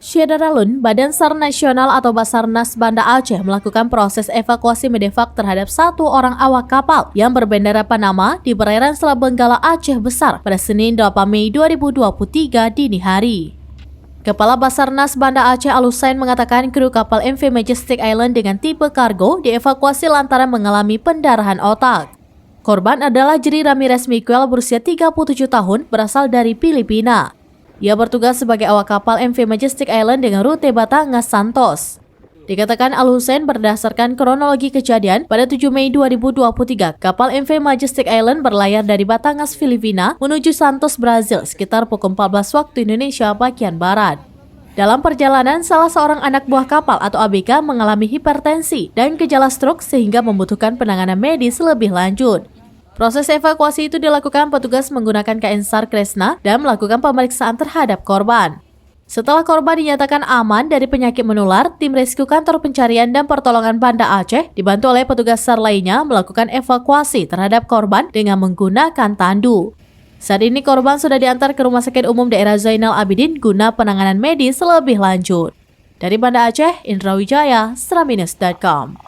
Syedaralun, Badan SAR Nasional atau Basarnas Banda Aceh melakukan proses evakuasi medevac terhadap 1 orang awak kapal yang berbendera Panama di perairan Selat Benggala Aceh Besar pada Senin 8 Mei 2023 dini hari. Kepala Basarnas Banda Aceh Al-Husain mengatakan kru kapal MV Majestic Island dengan tipe kargo dievakuasi lantaran mengalami pendarahan otak. Korban adalah Jerry Ramirez Miquel berusia 37 tahun berasal dari Filipina. Ia bertugas sebagai awak kapal MV Majestic Island dengan rute Batangas Santos. Dikatakan Al-Husain berdasarkan kronologi kejadian, pada 7 Mei 2023, kapal MV Majestic Island berlayar dari Batangas, Filipina menuju Santos, Brazil sekitar pukul 14 waktu Indonesia bagian Barat. Dalam perjalanan, salah seorang anak buah kapal atau ABK mengalami hipertensi dan gejala stroke sehingga membutuhkan penanganan medis lebih lanjut. Proses evakuasi itu dilakukan petugas menggunakan KN SAR Kresna dan melakukan pemeriksaan terhadap korban. Setelah korban dinyatakan aman dari penyakit menular, tim rescue Kantor Pencarian dan Pertolongan Banda Aceh dibantu oleh petugas SAR lainnya melakukan evakuasi terhadap korban dengan menggunakan tandu. Saat ini korban sudah diantar ke Rumah Sakit Umum Daerah Zainal Abidin guna penanganan medis lebih lanjut. Dari Banda Aceh, Indra Wijaya, Seraminus.com.